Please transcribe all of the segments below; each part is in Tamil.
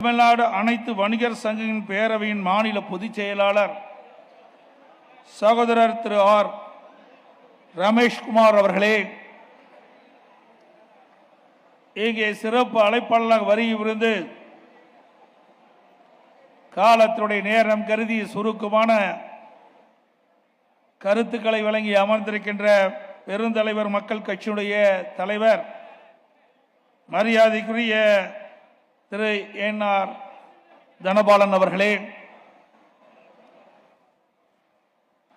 தமிழ்நாடு அனைத்து வணிகர் சங்கங்களின் பேரவையின் மாநில பொதுச் செயலாளர் சகோதரர் திரு ஆர் ரமேஷ்குமார் அவர்களே, இங்கே சிறப்பு அழைப்பாளராக வருகிறது. காலத்தினுடைய நேரம் கருதி சுருக்கமான கருத்துக்களை வழங்கி அமர்ந்திருக்கின்ற பெருந்தலைவர் மக்கள் கட்சியுடைய தலைவர் மரியாதைக்குரிய திரு என்.ஆர். தனபாலன் அவர்களே,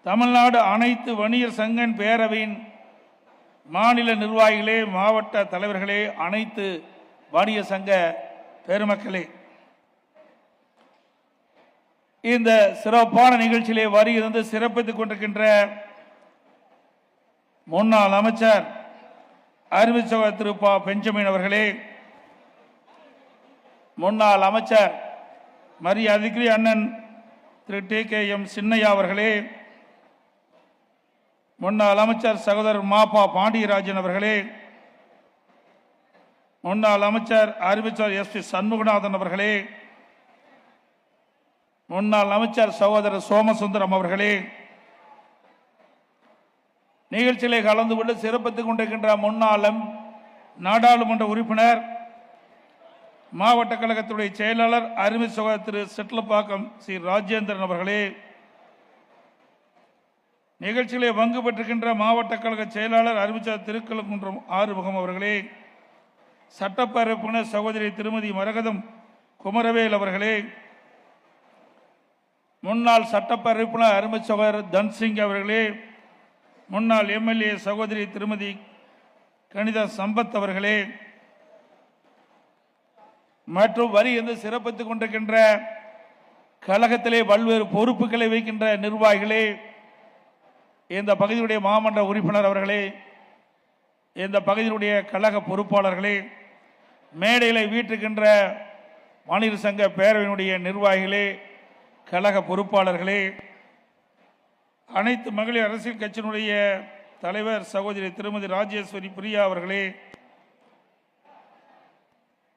தமிழ்நாடு அனைத்து வணிகர் சங்க பேரவையின் மாநில நிர்வாகிகளே, மாவட்ட தலைவர்களே, அனைத்து வணிக சங்க பெருமக்களே, இந்த சிறப்பான நிகழ்ச்சியிலே வருகிறது சிறப்பித்துக் கொண்டிருக்கின்ற முன்னாள் அமைச்சர் அருமை சகோதரர் திரு ப. பெஞ்சமின் அவர்களே, முன்னாள் அமைச்சர் மரியாதைக்குரிய அண்ணன் திரு டி.கே.எம். சின்னையா அவர்களே, முன்னாள் அமைச்சர் சகோதரர் மா.பா. பாண்டியராஜன் அவர்களே, முன்னாள் அமைச்சர் அறிவிச்சர் எஸ்.பி. சண்முகநாதன் அவர்களே, முன்னாள் அமைச்சர் சகோதரர் சோமசுந்தரம் அவர்களே, நிகழ்ச்சியிலே கலந்து கொண்டு சிறப்பித்துக் கொண்டிருக்கின்ற முன்னாள் நாடாளுமன்ற உறுப்பினர் மாவட்ட கழகத்துடைய செயலாளர் அருமை சகோதரர் திரு செட்லப்பாக்கம் சி. ராஜேந்திரன் அவர்களே, நிகழ்ச்சியிலே பங்கு பெற்றிருக்கின்ற மாவட்ட கழக செயலாளர் அறிவிச்சார் திருக்கழுக்குன்றம் ஆறுமுகம் அவர்களே, சட்டப்பேரவை சகோதரி திருமதி மரகதம் குமரவேல் அவர்களே, முன்னாள் சட்டப்பேரவை அருமை சகோதரர் தன்சிங் அவர்களே, முன்னாள் எம்எல்ஏ சகோதரி திருமதி கணிதா சம்பத் அவர்களே, மற்றும் வரி என்று சிறப்பித்துக் கொண்டிருக்கின்ற கழகத்திலே பல்வேறு பொறுப்புகளை வைக்கின்ற நிர்வாகிகளே, இந்த பகுதியுடைய மாமன்ற உறுப்பினர் அவர்களே, இந்த பகுதியினுடைய கழக பொறுப்பாளர்களே, மேடைகளை வீட்டுக்கின்ற வணிகர் சங்க பேரவையினுடைய நிர்வாகிகளே, கழக பொறுப்பாளர்களே, அனைத்து மகளிர் அரசியல் கட்சியினுடைய தலைவர் சகோதரி திருமதி ராஜேஸ்வரி பிரியா அவர்களே,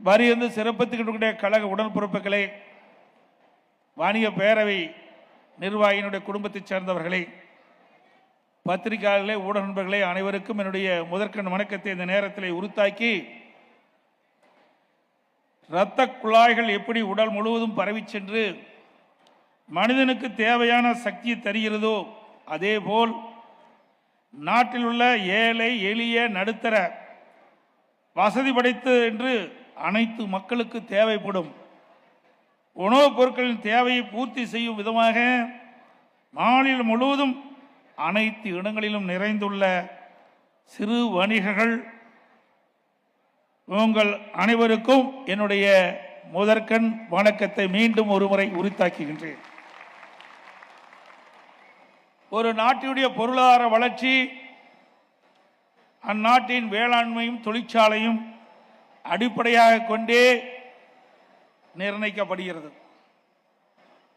வரியிருந்து சிறப்பித்துக்கின்ற கழக உடன்பிறப்புகளே, வணிக பேரவை நிர்வாகியினுடைய குடும்பத்தைச் சேர்ந்தவர்களே, பத்திரிகையாளர்களே, ஊடக நண்பர்களே, அனைவருக்கும் என்னுடைய முதற்கண் வணக்கத்தை இந்த நேரத்தில் உறுத்தாக்கி, இரத்த குழாய்கள் எப்படி உடல் முழுவதும் பரவி சென்று மனிதனுக்கு தேவையான சக்தியை தருகிறதோ அதேபோல் நாட்டில் உள்ள ஏழை எளிய நடுத்தர வசதி படைத்து என்று அனைத்து மக்களுக்கு தேவைப்படும் உணவுப் பொருட்களின் தேவையை பூர்த்தி செய்யும் விதமாக மாநிலம் முழுவதும் அனைத்து இடங்களிலும் நிறைந்துள்ள சிறு வணிகர்கள் உங்கள் அனைவருக்கும் என்னுடைய முதற்கண் வணக்கத்தை மீண்டும் ஒருமுறை உரித்தாக்குகின்றேன். ஒரு நாட்டினுடைய பொருளாதார வளர்ச்சி அந்நாட்டின் வேளாண்மையும் தொழிற்சாலையும் அடிப்படையாக கொண்டே நிர்ணயிக்கப்படுகிறது.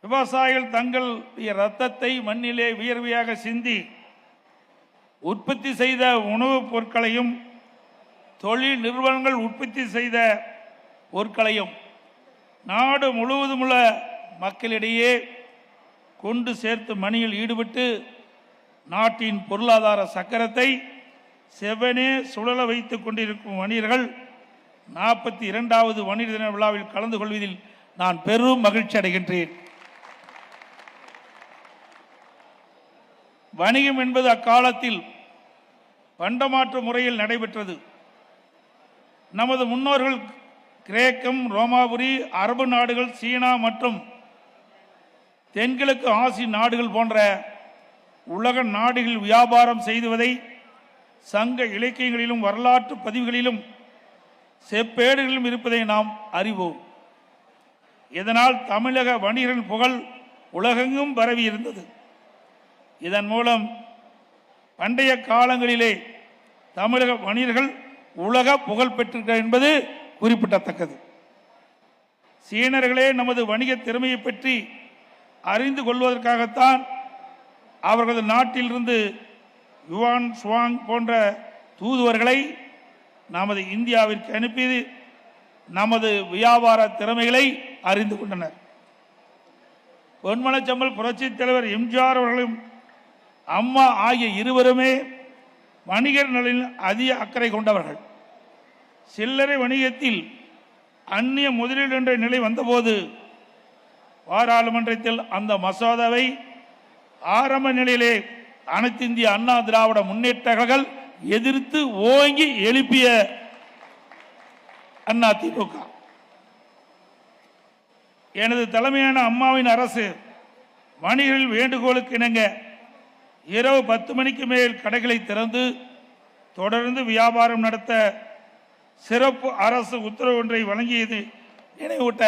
விவசாயிகள் தங்கள் இரத்தத்தை மண்ணிலே வியர்வையாக சிந்தி உற்பத்தி செய்த உணவுப் பொருட்களையும் தொழில் நிறுவனங்கள் உற்பத்தி செய்த பொருட்களையும் நாடு முழுவதும் உள்ள மக்களிடையே கொண்டு சேர்த்து மணியில் ஈடுபட்டு நாட்டின் பொருளாதார சக்கரத்தை செவ்வனே சுழல வைத்துக் கொண்டிருக்கும் வணிகர்கள் 42வது வணிகர் தின விழாவில் கலந்து கொள்வதில் நான் பெரும் மகிழ்ச்சி அடைகின்றேன். வணிகம் என்பது அக்காலத்தில் பண்டமாற்று முறையில் நடைபெற்றது. நமது முன்னோர்கள் கிரேக்கம், ரோமாபுரி, அரபு நாடுகள், சீனா மற்றும் தென்கிழக்கு ஆசிய நாடுகள் போன்ற உலக நாடுகளில் வியாபாரம் செய்துவதை சங்க இலக்கியங்களிலும் வரலாற்று பதிவுகளிலும் செப்பேடுகளிலும் இருப்பதை நாம் அறிவோம். இதனால் தமிழக வணிகர்களின் புகழ் உலகெங்கும் பரவி இருந்தது. இதன் மூலம் பண்டைய காலங்களிலே தமிழக வணிகர்கள் உலக புகழ் பெற்றிருக்கிறார் என்பது குறிப்பிடத்தக்கது. சீனர்களே நமது வணிக திறமையை பற்றி அறிந்து கொள்வதற்காகத்தான் அவர்களது நாட்டிலிருந்து யுவான் சுவாங் போன்ற தூதுவர்களை நமது இந்தியாவிற்கு அனுப்பி நமது வியாபார திறமைகளை அறிந்து கொண்டனர். பொன்மனச்செம்மல் புரட்சித் தலைவர் எம்ஜிஆர் அவர்களும் அம்மா ஆகிய இருவருமே வணிகர் நலனில் அதிக அக்கறை கொண்டவர்கள். சில்லறை வணிகத்தில் அந்நிய முதலீடு என்ற நிலை வந்தபோது பாராளுமன்றத்தில் அந்த மசோதாவை ஆரம்ப நிலையிலே அனைத்து இந்திய அண்ணா திராவிட முன்னேற்ற கழகம் எதிர்த்து ஓங்கி எழுப்பிய அதிமுக. எனது தலைமையான அம்மாவின் அரசு வணிகர்கள் வேண்டுகோளுக்கு இணங்க இரவு 10 மணிக்கு மேல் கடைகளை திறந்து தொடர்ந்து வியாபாரம் நடத்த சிறப்பு அரசு உத்தரவு ஒன்றை வழங்கியது நினைவூட்ட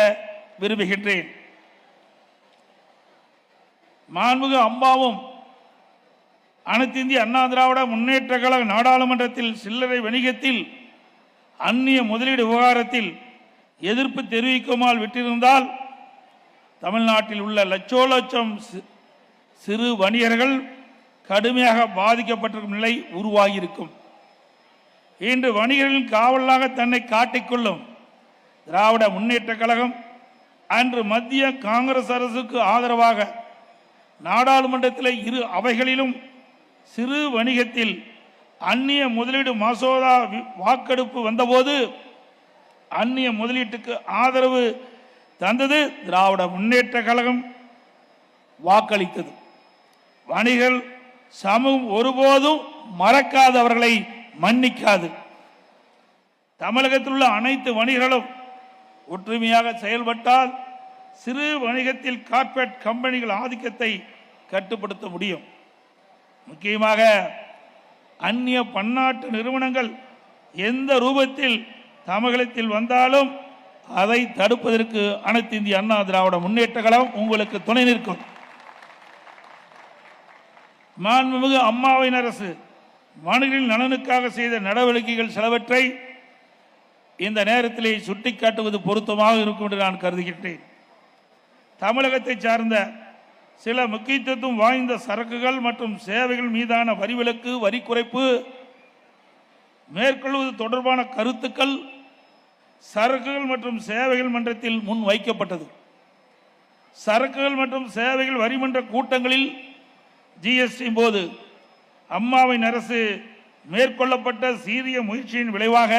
விரும்புகின்றேன். மாண்புமிகு அம்மாவும் அனைத்து இந்திய அண்ணா திராவிட முன்னேற்ற கழக நாடாளுமன்றத்தில் சில்லறை வணிகத்தில் அந்நிய முதலீடு விவகாரத்தில் எதிர்ப்பு தெரிவிக்குமால் விட்டிருந்தால் தமிழ்நாட்டில் உள்ள லட்சோலட்சம் சிறு வணிகர்கள் கடுமையாக பாதிக்கப்பட்டிருக்கும் நிலை உருவாகியிருக்கும். இன்று வணிகர்களின் காவலாக தன்னை காட்டிக்கொள்ளும் திராவிட முன்னேற்ற கழகம் அன்று மத்திய காங்கிரஸ் அரசுக்கு ஆதரவாக நாடாளுமன்றத்தில் இரு அவைகளிலும் சிறு வணிகத்தில் அந்நிய முதலீடு மசோதா வாக்கெடுப்பு வந்தபோது அந்நிய முதலீட்டுக்கு ஆதரவு தந்தது திராவிட முன்னேற்ற கழகம் வாக்களித்தது. வணிகர்கள் சமூகம் ஒருபோதும் மறக்காதவர்களை மன்னிக்காது. தமிழகத்தில் உள்ள அனைத்து வணிகர்களும் ஒற்றுமையாக செயல்பட்டால் சிறு வணிகத்தில் கார்ப்பரேட் கம்பெனிகள் ஆதிக்கத்தை கட்டுப்படுத்த முடியும். முக்கியமாக அந்நிய பன்னாட்டு நிறுவனங்கள் எந்த ரூபத்தில் தமிழகத்தில் வந்தாலும் அதை தடுப்பதற்கு அனைத்து இந்திய அண்ணா திராவிட முன்னேற்ற கழகம் உங்களுக்கு துணை நிற்கும். மாண்புமிகு அம்மாவின் அரசு வணிகர்களின் நலனுக்காக செய்த நடவடிக்கைகள் சிலவற்றை இந்த நேரத்திலே சுட்டிக்காட்டுவது பொருத்தமாக இருக்கும் என்று நான் கருதுகின்றேன். தமிழகத்தை சார்ந்த சில முக்கியத்துவம் வாய்ந்த சரக்குகள் மற்றும் சேவைகள் மீதான வரி விலக்கு, வரி குறைப்பு மேற்கொள்வது தொடர்பான கருத்துக்கள் சரக்குகள் மற்றும் சேவைகள் மன்றத்தில் முன் வைக்கப்பட்டது. சரக்குகள் மற்றும் சேவைகள் வரிமன்ற கூட்டங்களில் ஜிஎஸ்டி போது அம்மாவின் அரசு மேற்கொள்ளப்பட்ட சீரிய முயற்சியின் விளைவாக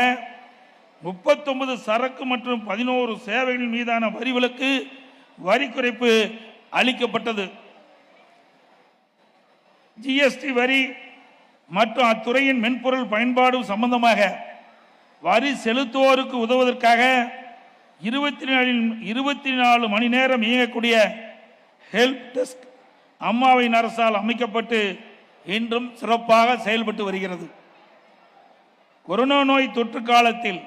39 சரக்கு மற்றும் 11 சேவைகள் மீதான வரி விலக்கு, வரி குறைப்பு அளிக்கப்பட்டது. ஜிஎஸ்டி வரி மற்றும் அத்துறையின் மென்பொருள் பயன்பாடு சம்பந்தமாக வரி செலுத்துவோருக்கு உதவுவதற்காக 24 மணி நேரம் இயங்கக்கூடிய ஹெல்ப் டெஸ்க் அம்மாவின் அரசால் அமைக்கப்பட்டு இன்றும் சிறப்பாக செயல்பட்டு வருகிறது. கொரோனா நோய் தொற்று காலத்தில்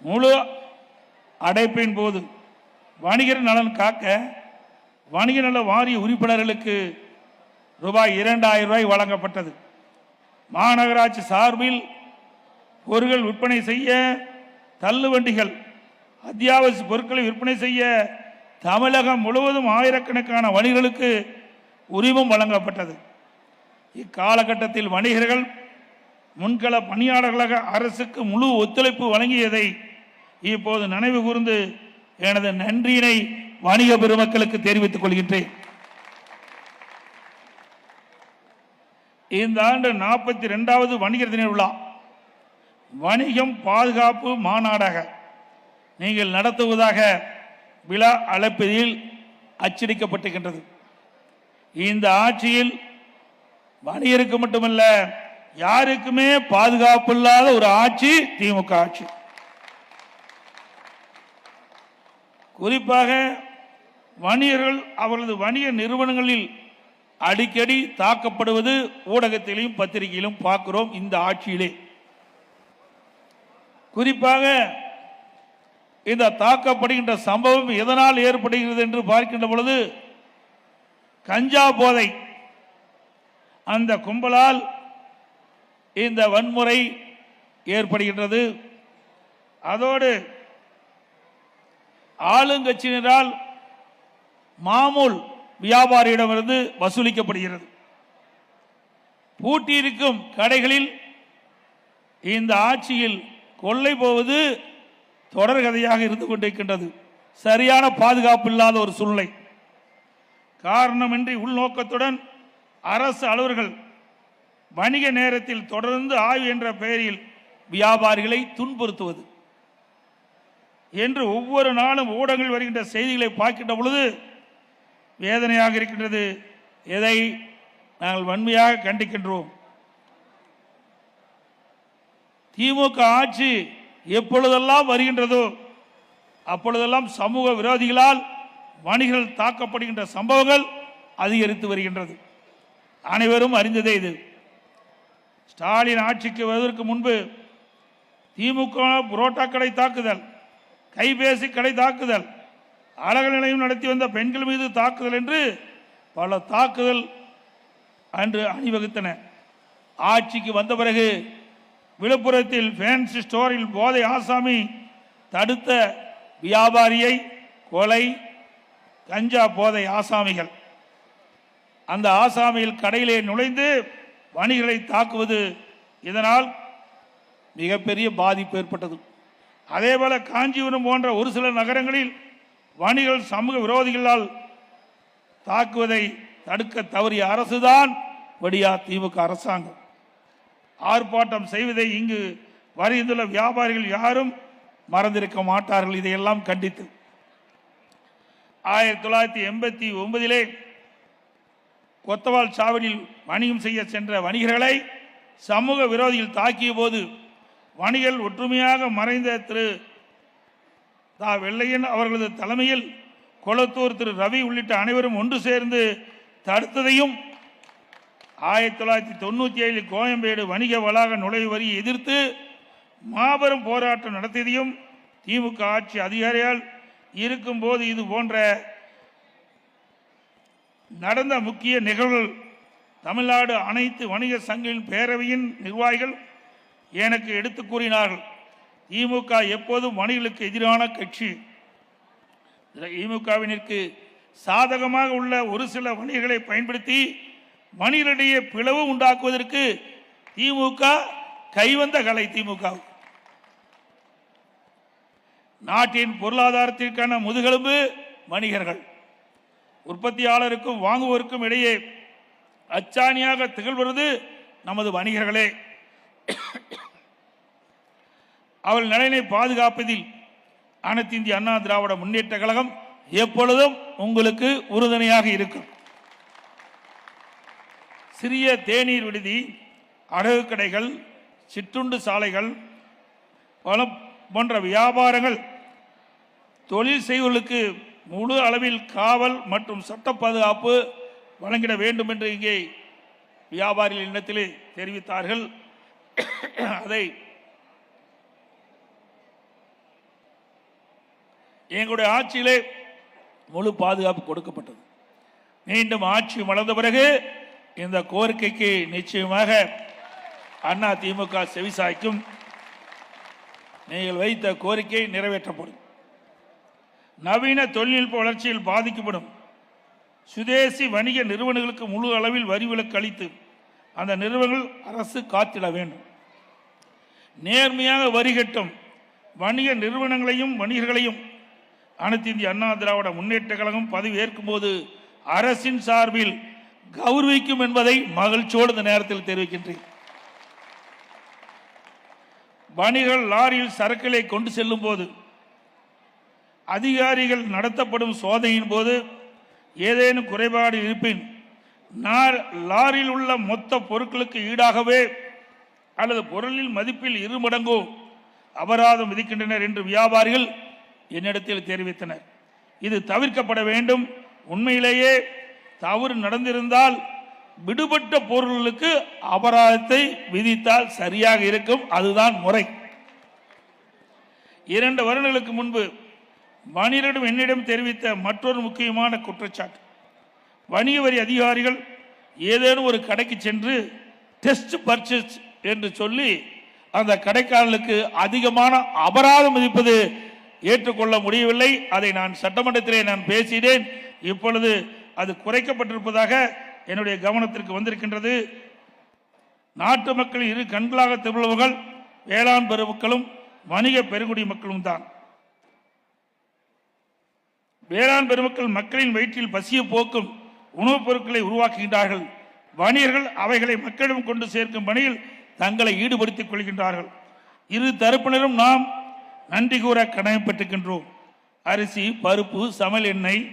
முழு அடைப்பின் போது வணிகர் நலன் காக்க வணிக நல வாரிய உறுப்பினர்களுக்கு ரூபாய் 2000 வழங்கப்பட்டது. மாநகராட்சி சார்பில் பொருட்கள் விற்பனை செய்ய, தள்ளுவண்டிகள், அத்தியாவசிய பொருட்களை விற்பனை செய்ய தமிழகம் முழுவதும் ஆயிரக்கணக்கான வணிகர்களுக்கு உரிமம் வழங்கப்பட்டது. இக்காலகட்டத்தில் வணிகர்கள் முன்கள பணியாளர்களாக அரசுக்கு முழு ஒத்துழைப்பு வழங்கியதை இப்போது நினைவு கூர்ந்து எனது நன்றியினை வணிக பெருமக்களுக்கு தெரிவித்துக் கொள்கின்றேன். இந்த ஆண்டு 42வது வணிகர் தின விழா வணிகம் பாதுகாப்பு மாநாடாக நீங்கள் நடத்துவதாக விழா அழைப்பதில் அச்சடிக்கப்பட்டிருக்கின்றது. இந்த ஆட்சியில் வணிகருக்கு மட்டுமல்ல யாருக்குமே பாதுகாப்பு இல்லாத ஒரு ஆட்சி திமுக ஆட்சி. குறிப்பாக வணிகர்கள் அவர்களது வணிக நிறுவனங்களில் அடிக்கடி தாக்கப்படுவது ஊடகத்திலும் பத்திரிகையிலும் பார்க்கிறோம். இந்த ஆட்சியிலே குறிப்பாக இந்த தாக்கப்படுகின்ற சம்பவம் எதனால் ஏற்படுகிறது என்று பார்க்கின்ற பொழுது கஞ்சா போதை அந்த கும்பலால் இந்த வன்முறை ஏற்படுகின்றது. அதோடு ஆளுங்கட்சியினரால் மாமூல் வியாபாரியிடமிருந்து வசூலிக்கப்படுகிறது. பூட்டியிருக்கும் கடைகளில் இந்த ஆட்சியில் கொள்ளை போவது தொடர்கதையாக இருந்து கொண்டிருக்கின்றது. சரியான பாதுகாப்பு இல்லாத ஒரு சூழ்நிலை. காரணமின்றி உள்நோக்கத்துடன் அரசு அலுவலர்கள் வணிக நேரத்தில் தொடர்ந்து ஆய்வு என்ற பெயரில் வியாபாரிகளை துன்புறுத்துவது என்று ஒவ்வொரு நாளும் ஊடகங்கள் வருகின்ற செய்திகளை பார்க்கின்ற பொழுது வேதனையாக இருக்கின்றது. எதை நாங்கள் வன்மையாக கண்டிக்கின்றோம். திமுக ஆட்சி எப்பொழுதெல்லாம் வருகின்றதோ அப்பொழுதெல்லாம் சமூக விரோதிகளால் வணிகர்கள் தாக்கப்படுகின்ற சம்பவங்கள் அதிகரித்து வருகின்றது. அனைவரும் அறிந்ததே இது. ஸ்டாலின் ஆட்சிக்கு வருவதற்கு முன்பு திமுக புரோட்டா கடை தாக்குதல், கைபேசி கடை தாக்குதல், அழகு நிலையம் நடத்தி வந்த பெண்கள் மீது தாக்குதல் என்று பல தாக்குதல் அன்று அணிவகுத்தன. ஆட்சிக்கு வந்த பிறகு விழுப்புரத்தில் ஃபேன்சி ஸ்டோரில் போதை ஆசாமி தடுத்த வியாபாரியை கொலை, கஞ்சா போதை ஆசாமிகள் அந்த ஆசாமிகள் கடையிலே நுழைந்து வணிகர்களை தாக்குவது, இதனால் மிகப்பெரிய பாதிப்பு ஏற்பட்டது. அதேபோல காஞ்சிபுரம் போன்ற ஒரு சில நகரங்களில் வணிகர்கள் சமூக விரோதிகளால் தாக்குவதை தடுக்க தவறிய அரசுதான் வடியா திமுக அரசாங்கம். ஆர்ப்பாட்டம் செய்வதை இங்கு வருகின்ற வியாபாரிகள் யாரும் மறந்திருக்க மாட்டார்கள். இதையெல்லாம் கண்டித்து 1989 கொத்தவால் சாவடியில் வணிகம் செய்ய சென்ற வணிகர்களை சமூக விரோதிகள் தாக்கிய போது வணிகர்கள் ஒற்றுமையாக மறைந்த திரு தா வெள்ளையன் அவர்களது தலைமையில் கொளத்தூர் திரு ரவி உள்ளிட்ட அனைவரும் ஒன்று சேர்ந்து தடுத்ததையும் 1997 கோயம்பேடு வணிக வளாக நுழைவு வரியை எதிர்த்து மாபெரும் போராட்டம் நடத்தியதையும் திமுக ஆட்சி அதிகாரியால் இருக்கும்போது இது போன்ற நடந்த முக்கிய நிகழ்வுகள் தமிழ்நாடு அனைத்து வணிக சங்கங்களின் பேரவையின் நிர்வாகிகள் எனக்கு எடுத்து கூறினார்கள். திமுக எப்போதும் வணிகர்களுக்கு எதிரான கட்சி. திமுகவினருக்கு சாதகமாக உள்ள ஒரு சில வணிகர்களை பயன்படுத்தி வணிகர்களிடையே பிளவு உண்டாக்குவதற்கு திமுக கைவந்த கலை. திமுக நாட்டின் பொருளாதாரத்திற்கான முதுகெலும்பு வணிகர்கள். உற்பத்தியாளருக்கும் வாங்குவோருக்கும் இடையே அச்சாணியாக திகழ்வது நமது வணிகர்களே. அவள் நலனை பாதுகாப்பதில் அனைத்து இந்திய அண்ணா திராவிட முன்னேற்ற கழகம் எப்பொழுதும் உங்களுக்கு உறுதுணையாக இருக்கும். சிறிய தேநீர் விடுதி, அடகு கடைகள், சிற்றுண்டு சாலைகள் போன்ற வியாபாரங்கள் தொழில் செய்வர்களுக்கு முழு அளவில் காவல் மற்றும் சட்ட பாதுகாப்பு வழங்கிட வேண்டும் என்று இங்கே வியாபாரிகள் இடத்திலே தெரிவித்தார்கள். அதை எங்களுடைய ஆட்சியிலே முழு பாதுகாப்பு கொடுக்கப்பட்டது. மீண்டும் ஆட்சி மலர்ந்த பிறகு இந்த கோரிக்கைக்கு நிச்சயமாக அண்ணா திமுக செவிசாய்க்கும். நீங்கள் வைத்த கோரிக்கை நிறைவேற்றப்படும். நவீன தொழில்நுட்ப வளர்ச்சியில் பாதிக்கப்படும் சுதேசி வணிக நிறுவனங்களுக்கு முழு அளவில் வரி விலக்கு அளித்து அந்த நிறுவனங்கள் அரசு காத்திட வேண்டும். நேர்மையாக வரி கட்டும் வணிக நிறுவனங்களையும் வணிகர்களையும் அனைத்து இந்திய அண்ணா திராவிட முன்னேற்ற கழகம் பதவி ஏற்கும் போது அரசின் சார்பில் கௌரவிக்கும் என்பதை மகிழ்ச்சியோடு இந்த நேரத்தில் தெரிவிக்கின்றேன். வணிகர்கள் லாரியில் சரக்குகளை கொண்டு செல்லும் போது அதிகாரிகள் நடத்தப்படும் சோதனையின் போது ஏதேனும் குறைபாடு இருப்பின் லாரியில் உள்ள மொத்த பொருட்களுக்கு ஈடாகவே அல்லது பொருளின் மதிப்பில் 2 மடங்கோ அபராதம் விதிக்கின்றனர் என்று வியாபாரிகள் என்னிடத்தில் தெரிவித்தனர். இது தவிர்க்கப்பட வேண்டும். உண்மையிலேயே தவறு நடந்திருந்தால் விடுபட்ட பொருட்களுக்கு அபராதத்தை விதித்தால் சரியாக இருக்கும். அதுதான் முறை. 2 வருடங்களுக்கு முன்பு வணிகரிடம் என்னிடம் தெரிவித்த மற்றொரு முக்கியமான குற்றச்சாட்டு, வணிக வரி அதிகாரிகள் ஏதேனும் ஒரு கடைக்கு சென்று டெஸ்ட் பர்ச்சேஸ் என்று சொல்லி அந்த கடைக்காரர்களுக்கு அதிகமான அபராதம் விதிப்பது ஏற்றுக்கொள்ள முடியவில்லை. அதை நான் சட்டமன்றத்திலே நான் பேசினேன். இப்பொழுது அது குறைக்கப்பட்டிருப்பதாக என்னுடைய கவனத்திற்கு வந்திருக்கின்றது. நாட்டு மக்களின் 2 கண்களாக திகழ்பவர்கள் வேளாண் பெருமக்களும் வணிக பெருங்குடி மக்களும் தான். வேளாண் பெருமக்கள் மக்களின் வயிற்றில் பசிய போக்கும் உணவுப் பொருட்களை உருவாக்குகின்றார்கள். வணிகர்கள் அவைகளை மக்களிடம் கொண்டு சேர்க்கும் பணியில் தங்களை ஈடுபடுத்திக் கொள்கின்றார்கள். இரு தரப்பினரும் நாம் நன்றி கூற கடமைப்பட்டிருக்கின்றோம். அரிசி, பருப்பு, சமையல் எண்ணெய்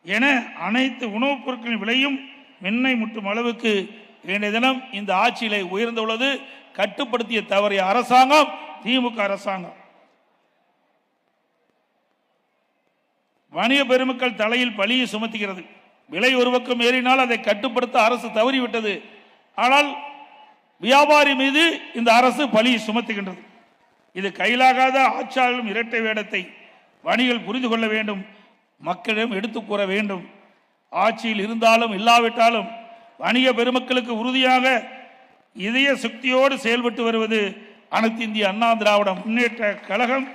என அனைத்து உணவுப் பொருட்களின் விலையும் வெண்ணை முட்டும் அளவுக்கு இன்றைய தினம் இந்த ஆட்சியிலே உயர்ந்துள்ளது. கட்டுப்படுத்திய தவறிய அரசாங்கம் திமுக அரசாங்கம். வணிக பெருமக்கள் தலையில் பழியை சுமத்துகிறது. விலை ஒரு பக்கம் ஏறினால் அதை கட்டுப்படுத்த அரசு தவறிவிட்டது. ஆனால் வியாபாரி மீது இந்த அரசு பழியை சுமத்துகின்றது. இது கையிலாகாத ஆட்சியாளர்களும் இரட்டை வேடத்தை வணிகர்கள் புரிந்து கொள்ள வேண்டும், மக்களிடம் எடுத்து கூற வேண்டும். ஆட்சியில் இருந்தாலும் இல்லாவிட்டாலும் வணிக பெருமக்களுக்கு உறுதியாக இதய சக்தியோடு செயல்பட்டு வருவது அனைத்து இந்திய அண்ணா திராவிட முன்னேற்ற கழகம்.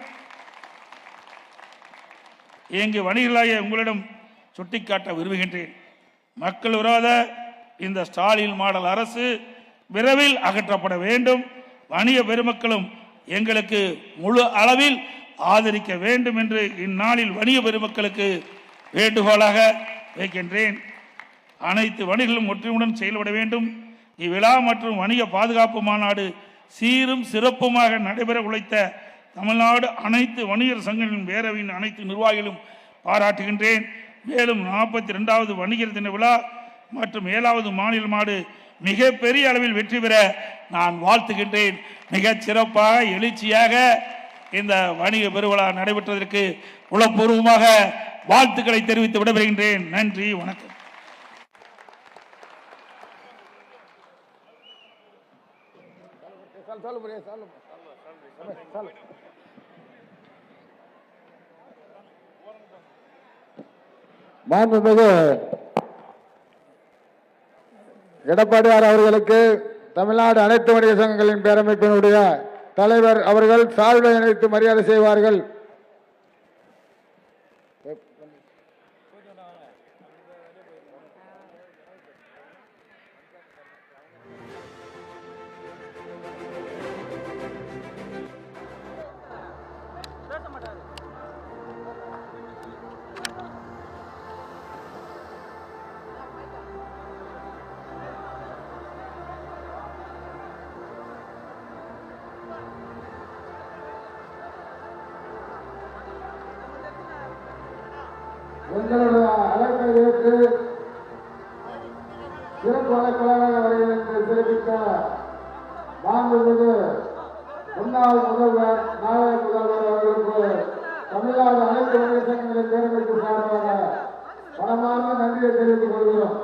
இங்கு வணிகர்களாகிய உங்களிடம் சுட்டிக்காட்ட விரும்புகின்றேன். மக்கள் விரோத இந்த ஸ்டாலின் மாடல் அரசு விரைவில் அகற்றப்பட வேண்டும். வணிக பெருமக்களும் எங்களுக்கு முழு அளவில் ஆதரிக்க வேண்டும் என்று இந்நாளில் வணிக பெருமக்களுக்கு வேண்டுகோளாக வைக்கின்றேன். அனைத்து வணிகர்களும் ஒற்றுமையுடன் செயல்பட வேண்டும். இவ்விழா மற்றும் வணிக பாதுகாப்பு மாநாடு சீரும் சிறப்புமாக நடைபெற உழைத்த தமிழ்நாடு அனைத்து வணிகர் சங்கங்களின் பேரவையின் அனைத்து நிர்வாகிகளும் பாராட்டுகின்றேன். மேலும் 42வது வணிகர் தின விழா மற்றும் 7வது மாநில மாடு மிக பெரிய அளவில் வெற்றி பெற நான் வாழ்த்துகின்றேன். மிகச் சிறப்பாக எழுச்சியாக இந்த வணிக பெருவிழா நடைபெற்றதற்கு உளப்பூர்வமாக வாழ்த்துக்களை தெரிவித்து விடைபெறுகின்றேன். நன்றி, வணக்கம். மாண்புமிகு எடப்பாடியார் அவர்களுக்கு தமிழ்நாடு அனைத்து வணிக சங்கங்களின் பேரமைப்பினுடைய தலைவர் அவர்கள் சால்வை அணிவித்து மரியாதை செய்வார்கள். எங்களுடைய அழைப்பை ஏற்று சிறப்பு அழைப்பாளராக வருகிறது சிறப்பித்த மாண்புமிகு முன்னாள் முதல்வர் நாளைய முதல்வர் அவர்களுக்கு தமிழ்நாடு அனைத்து வணிக சங்கங்களின் பேரமைப்பு சார்பாக மனமார்ந்த நன்றியை தெரிவித்துக் கொள்கிறோம்.